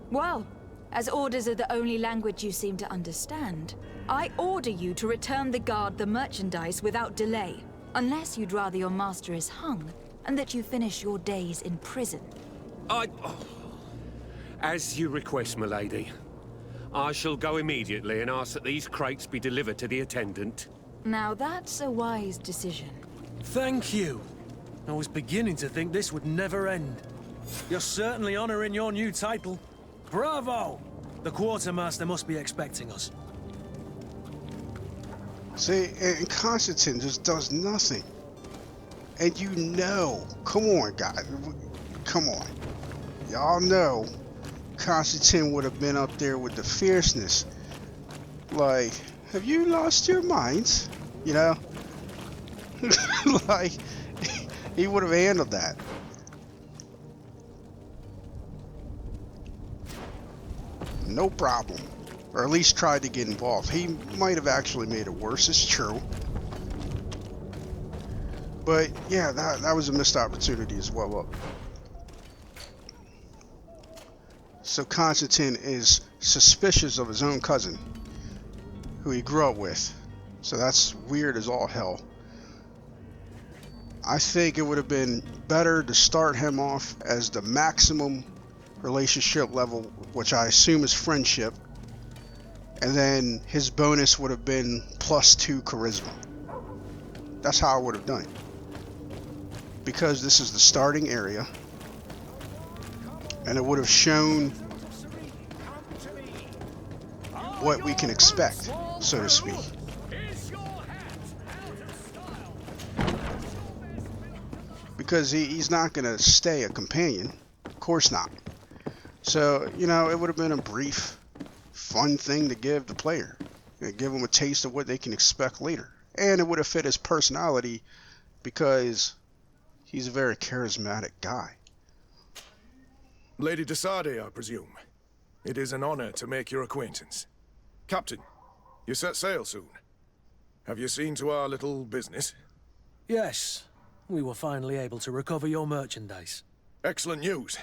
Well, as orders are the only language you seem to understand, I order you to return the guard the merchandise without delay, unless you'd rather your master is hung, and that you finish your days in prison. As you request, my lady. I shall go immediately and ask that these crates be delivered to the attendant. Now that's a wise decision. Thank you. I was beginning to think this would never end. You're certainly honoring your new title. Bravo! The quartermaster must be expecting us. See, and Constantin just does nothing. And you know, come on guys, come on. Y'all know Constantin would have been up there with the fierceness. Like, have you lost your minds? You know? Like, He would have handled that. No problem. Or at least tried to get involved. He might have actually made it worse, it's true. But yeah, that was a missed opportunity as well. So Constantin is suspicious of his own cousin, who he grew up with. So that's weird as all hell. I think it would have been better to start him off as the maximum relationship level, which I assume is friendship, and then his bonus would have been +2 charisma. That's how I would have done it. Because this is the starting area, and it would have shown what we can expect, so to speak. Because he's not going to stay a companion. Of course not. So, you know, it would have been a brief, fun thing to give the player. Give them a taste of what they can expect later. And it would have fit his personality because he's a very charismatic guy. Lady de Sardet, I presume. It is an honor to make your acquaintance. Captain, you set sail soon. Have you seen to our little business? Yes. We were finally able to recover your merchandise. Excellent news.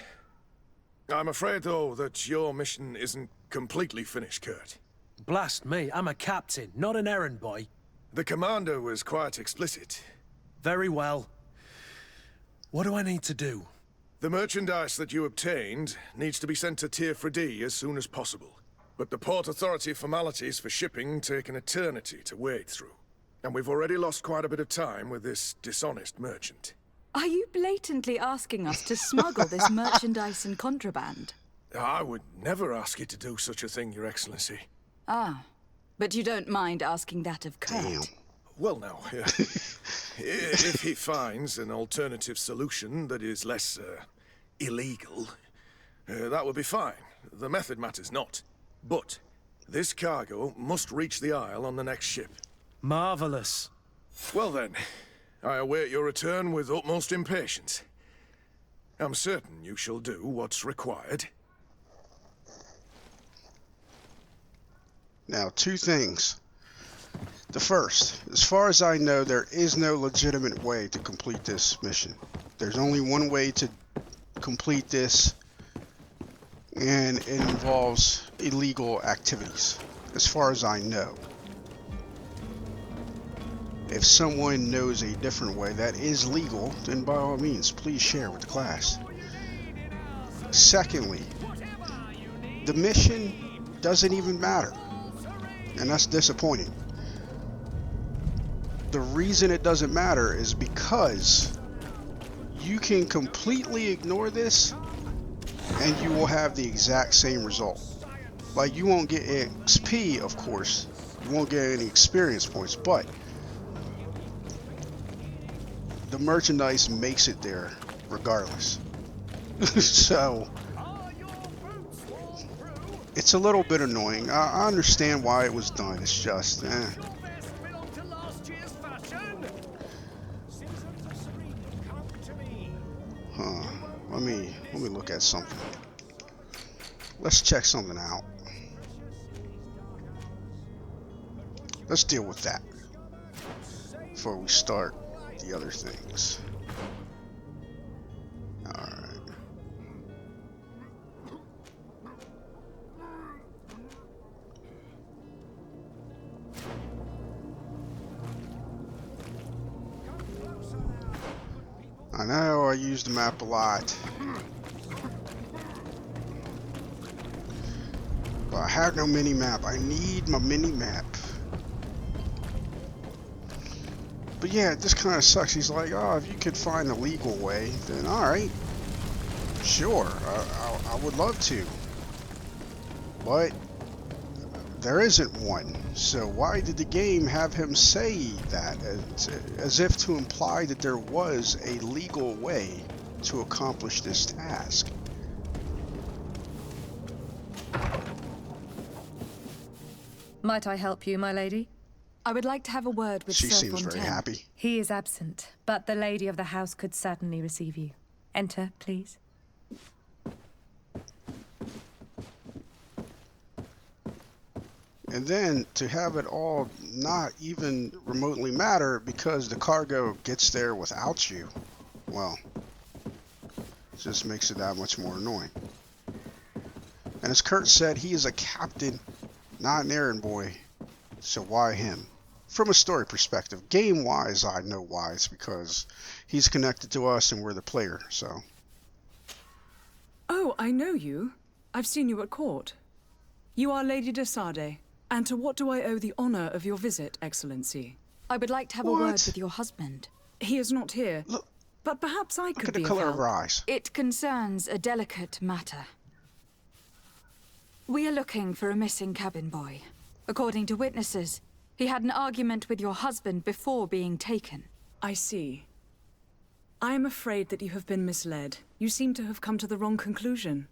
I'm afraid, though, that your mission isn't completely finished, Kurt. Blast me, I'm a captain, not an errand boy. The commander was quite explicit. Very well. What do I need to do? The merchandise that you obtained needs to be sent to Tier 4D as soon as possible. But the Port Authority formalities for shipping take an eternity to wade through. And we've already lost quite a bit of time with this dishonest merchant. Are you blatantly asking us to smuggle this merchandise and contraband? I would never ask you to do such a thing, Your Excellency. Ah, but you don't mind asking that of Kurt? Damn. Well, now, if he finds an alternative solution that is less illegal, that would be fine. The method matters not. But this cargo must reach the Isle on the next ship. Marvelous. Well then, I await your return with utmost impatience. I'm certain you shall do what's required. Now, 2 things. The first, as far as I know, there is no legitimate way to complete this mission. There's only one way to complete this, and it involves illegal activities, as far as I know. If someone knows a different way that is legal, then by all means, please share with the class. Secondly, the mission doesn't even matter, and that's disappointing. The reason it doesn't matter is because you can completely ignore this and you will have the exact same result. Like, you won't get XP, of course, you won't get any experience points, but the merchandise makes it there regardless. So it's a little bit annoying. I understand why it was done. It's just let me look at something. Let's check something out. Let's deal with that before we start the other things. Alright. I know I use the map a lot, but I have no mini map. I need my mini map. But yeah, this kind of sucks. He's like, oh, if you could find a legal way, then alright. Sure, I would love to. But there isn't one. So why did the game have him say that? As if to imply that there was a legal way to accomplish this task. Might I help you, my lady? I would like to have a word with She Sir seems very Fontaine. happy. He is absent, but the lady of the house could certainly receive you. Enter, please. And then to have it all not even remotely matter because the cargo gets there without you, well, it just makes it that much more annoying. And as Kurt said, he is a captain, not an errand boy, so why him? From a story perspective, game-wise, I know why. It's because he's connected to us and we're the player, so. Oh, I know you. I've seen you at court. You are Lady de Sade. And to what do I owe the honor of your visit, Excellency? I would like to have a word with your husband. He is not here. Look, but perhaps I look could at the be color of of help. her eyes. It concerns a delicate matter. We are looking for a missing cabin boy. According to witnesses, he had an argument with your husband before being taken. I see. I am afraid that you have been misled. You seem to have come to the wrong conclusion.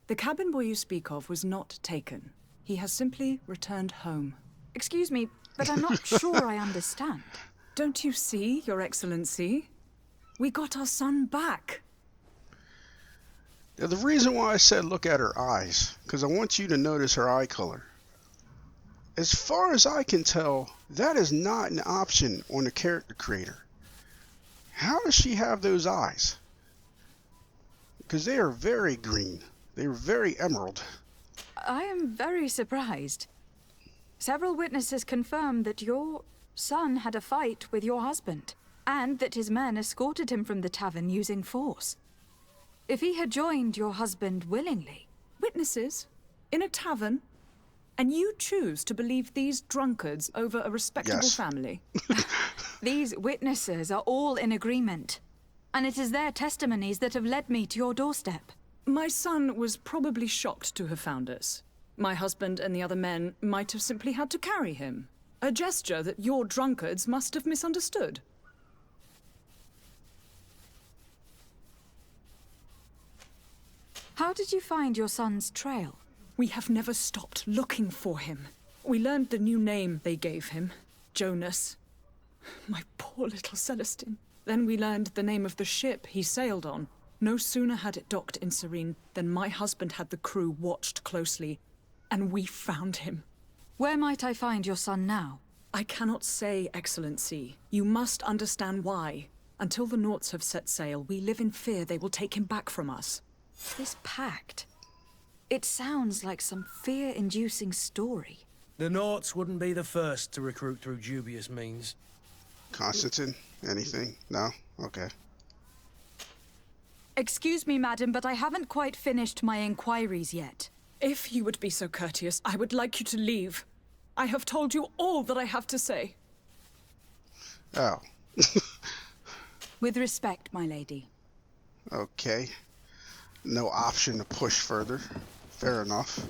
The cabin boy you speak of was not taken. He has simply returned home. Excuse me, but I'm not sure I understand. Don't you see, Your Excellency? We got our son back. Now, the reason why I said look at her eyes, because I want you to notice her eye color. As far as I can tell, that is not an option on the character creator. How does she have those eyes? Because they are very green. They are very emerald. I am very surprised. Several witnesses confirmed that your son had a fight with your husband, and that his men escorted him from the tavern using force. If he had joined your husband willingly... Witnesses? In a tavern? And you choose to believe these drunkards over a respectable family? These witnesses are all in agreement, and it is their testimonies that have led me to your doorstep. My son was probably shocked to have found us. My husband and the other men might have simply had to carry him. A gesture that your drunkards must have misunderstood. How did you find your son's trail? We have never stopped looking for him. We learned the new name they gave him, Jonas. My poor little Celestine. Then we learned the name of the ship he sailed on. No sooner had it docked in Serene than my husband had the crew watched closely, and we found him. Where might I find your son now? I cannot say, Excellency. You must understand why. Until the Naughts have set sail, we live in fear they will take him back from us. This pact... it sounds like some fear-inducing story. The Naughts wouldn't be the first to recruit through dubious means. Constantin? Anything? No? Okay. Excuse me, madam, but I haven't quite finished my inquiries yet. If you would be so courteous, I would like you to leave. I have told you all that I have to say. Oh. With respect, my lady. Okay. No option to push further. Fair enough.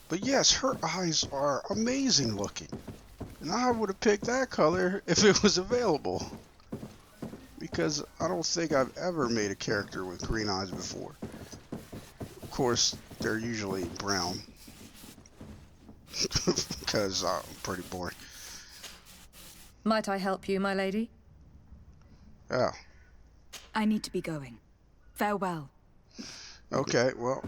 But yes, her eyes are amazing looking. And I would have picked that color if it was available. Because I don't think I've ever made a character with green eyes before. Of course, they're usually brown. Because I'm pretty boring. Might I help you, my lady? Oh. I need to be going. Farewell. Okay, well.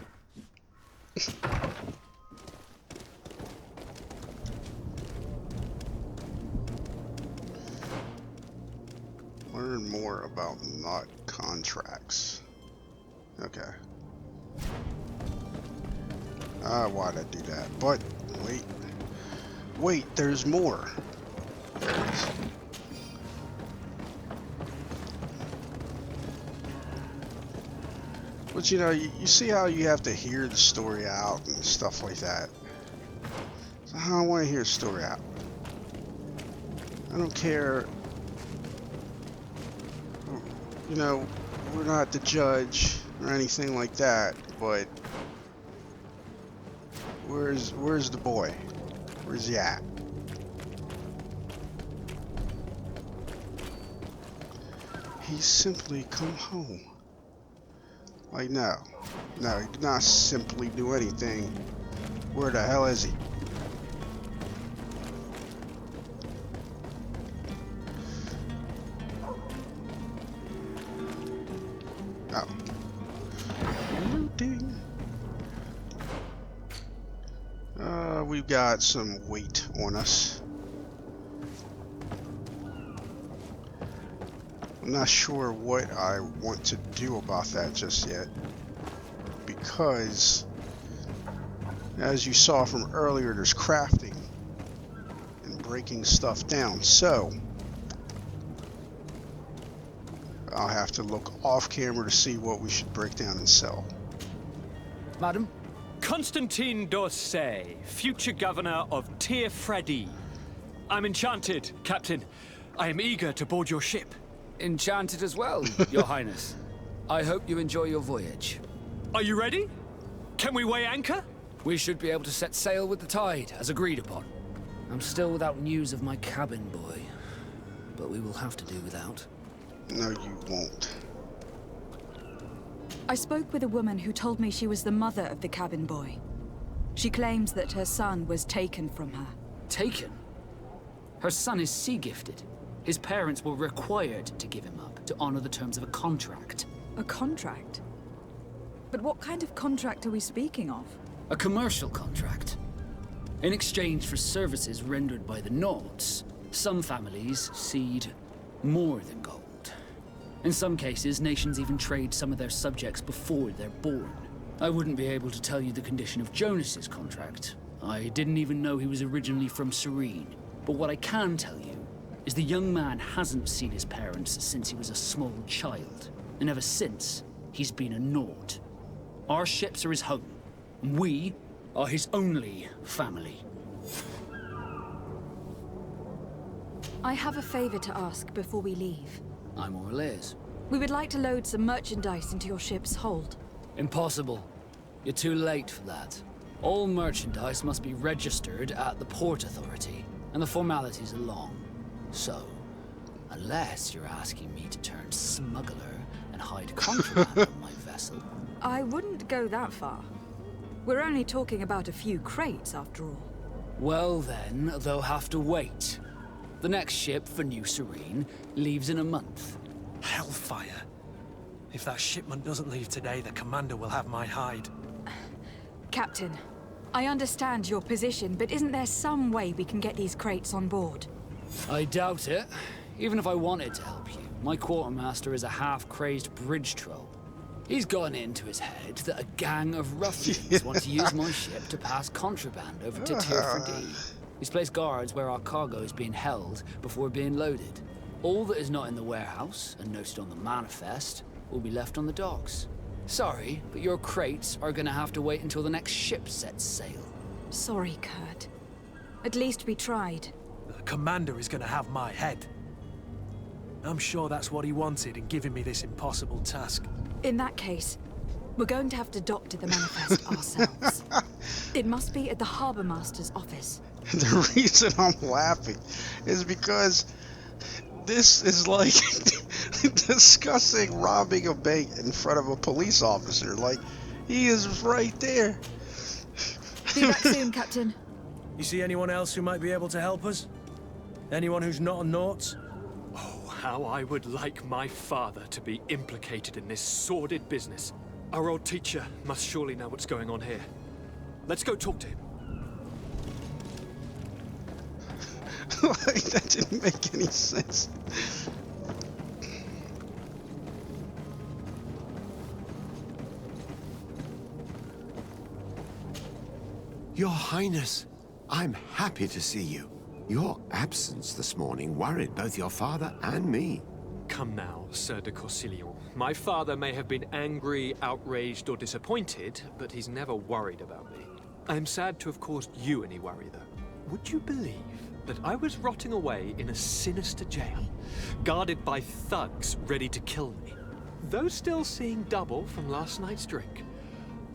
Learn more about not contracts. Okay. Why'd I do that? But, wait. Wait, there's more. There it is. But you know, you see how you have to hear the story out and stuff like that. So I don't want to hear the story out. I don't care. You know, we're not the judge or anything like that, but where's the boy? Where's he at? He's simply come home. Like, no, he did not simply do anything. Where the hell is he? we've got some weight on us. I'm not sure what I want to do about that just yet, because as you saw from earlier, there's crafting and breaking stuff down, so I'll have to look off camera to see what we should break down and sell. Madam? Constantin d'Orsay, future governor of Tir-Fredi. I'm enchanted, Captain. I am eager to board your ship. Enchanted as well, Your Highness. I hope you enjoy your voyage. Are you ready? Can we weigh anchor? We should be able to set sail with the tide, as agreed upon. I'm still without news of my cabin boy, but we will have to do without. No, you won't. I spoke with a woman who told me she was the mother of the cabin boy. She claims that her son was taken from her. Taken? Her son is sea-gifted. His parents were required to give him up to honor the terms of a contract. A contract? But what kind of contract are we speaking of? A commercial contract. In exchange for services rendered by the Nords, some families cede more than gold. In some cases, nations even trade some of their subjects before they're born. I wouldn't be able to tell you the condition of Jonas's contract. I didn't even know he was originally from Serene. But what I can tell you is the young man hasn't seen his parents since he was a small child. And ever since, he's been a Nord. Our ships are his home, and we are his only family. I have a favor to ask before we leave. I'm Orlez. We would like to load some merchandise into your ship's hold. Impossible. You're too late for that. All merchandise must be registered at the Port Authority, and the formalities are long. So, unless you're asking me to turn smuggler and hide contraband on my vessel. I wouldn't go that far. We're only talking about a few crates, after all. Well then, they'll have to wait. The next ship for New Serene leaves in a month. Hellfire. If that shipment doesn't leave today, the commander will have my hide. Captain, I understand your position, but isn't there some way we can get these crates on board? I doubt it. Even if I wanted to help you, my quartermaster is a half-crazed bridge troll. He's gotten into his head that a gang of ruffians want to use my ship to pass contraband over to Tir-Fredi. He's placed guards where our cargo is being held before being loaded. All that is not in the warehouse and noted on the manifest will be left on the docks. Sorry, but your crates are gonna have to wait until the next ship sets sail. Sorry, Kurt. At least we tried. The commander is gonna have my head. I'm sure that's what he wanted in giving me this impossible task. In that case, we're going to have to doctor the manifest ourselves. It must be at the Harbor Master's office. The reason I'm laughing is because this is like discussing robbing a bank in front of a police officer. Like, he is right there. Be back soon, Captain. You see anyone else who might be able to help us? Anyone who's not a Naut? Oh, how I would like my father to be implicated in this sordid business. Our old teacher must surely know what's going on here. Let's go talk to him. Like, that didn't make any sense. Your Highness, I'm happy to see you. Your absence this morning worried both your father and me. Come now, Sir de Corsillon. My father may have been angry, outraged, or disappointed, but he's never worried about me. I'm sad to have caused you any worry, though. Would you believe that I was rotting away in a sinister jail, guarded by thugs ready to kill me? Though still seeing double from last night's drink,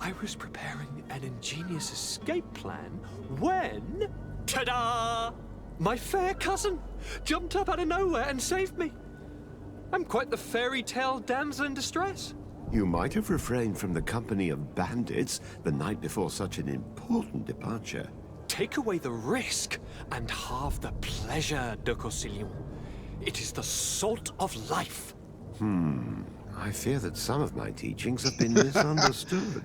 I was preparing an ingenious escape plan when... ta-da! My fair cousin jumped up out of nowhere and saved me. I'm quite the fairy tale damsel in distress. You might have refrained from the company of bandits the night before such an important departure. Take away the risk and halve the pleasure, de Corsillon. It is the salt of life. I fear that some of my teachings have been misunderstood.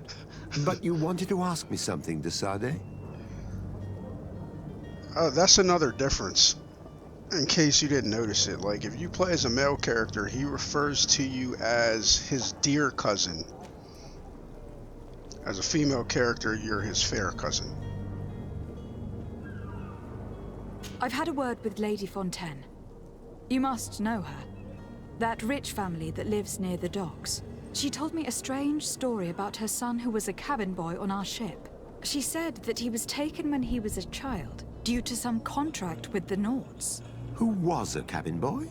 But you wanted to ask me something, de Sade? Oh, that's another difference. In case you didn't notice it, like if you play as a male character, he refers to you as his dear cousin. As a female character, you're his fair cousin. I've had a word with Lady Fontaine. You must know her. That rich family that lives near the docks. She told me a strange story about her son who was a cabin boy on our ship. She said that he was taken when he was a child, due to some contract with the Nauts. Who was a cabin boy?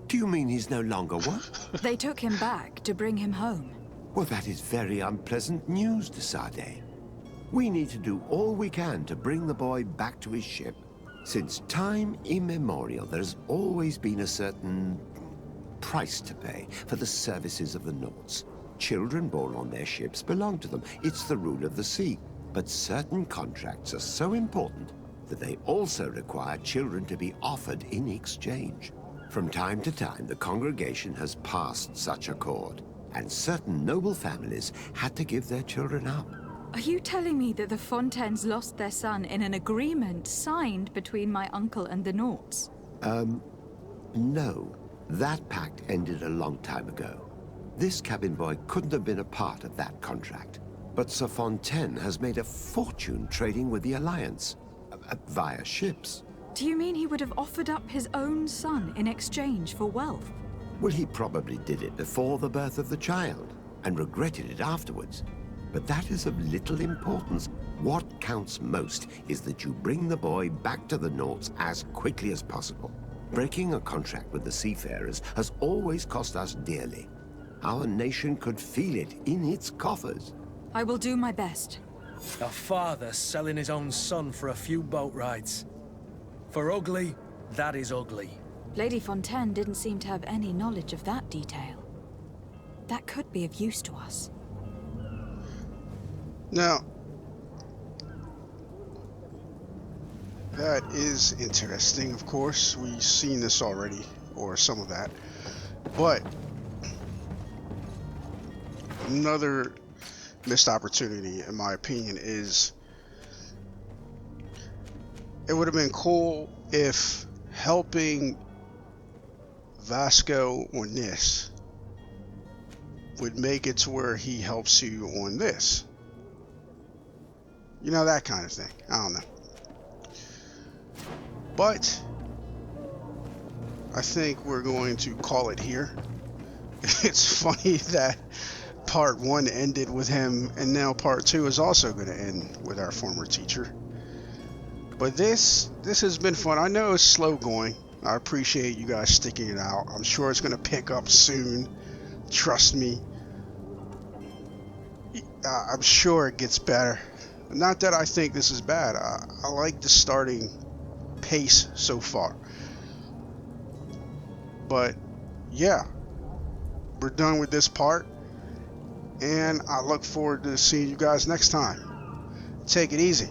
Do you mean he's no longer one? They took him back to bring him home. Well, that is very unpleasant news, de Sade. We need to do all we can to bring the boy back to his ship. Since time immemorial, there's always been a certain price to pay for the services of the Nauts. Children born on their ships belong to them. It's the rule of the sea. But certain contracts are so important that they also require children to be offered in exchange. From time to time, the congregation has passed such accord, and certain noble families had to give their children up. Are you telling me that the Fontaines lost their son in an agreement signed between my uncle and the Nauts? No. That pact ended a long time ago. This cabin boy couldn't have been a part of that contract. But Sir Fontaine has made a fortune trading with the Alliance, via ships. Do you mean he would have offered up his own son in exchange for wealth? Well, he probably did it before the birth of the child, and regretted it afterwards. But that is of little importance. What counts most is that you bring the boy back to the Nauts as quickly as possible. Breaking a contract with the seafarers has always cost us dearly. Our nation could feel it in its coffers. I will do my best. A father selling his own son for a few boat rides. For ugly, that is ugly. Lady Fontaine didn't seem to have any knowledge of that detail. That could be of use to us. Now, that is interesting, of course. We've seen this already, or some of that. But another missed opportunity, in my opinion, is it would have been cool if helping Vasco on this would make it to where he helps you on this. You know, that kind of thing. I don't know. But I think we're going to call it here. It's funny that part 1 ended with him, and now part 2 is also going to end with our former teacher. But this has been fun. I know it's slow going. I appreciate you guys sticking it out. I'm sure it's going to pick up soon. Trust me. I'm sure it gets better. Not that I think this is bad. I like the starting pace so far. But yeah, we're done with this part, and I look forward to seeing you guys next time. Take it easy.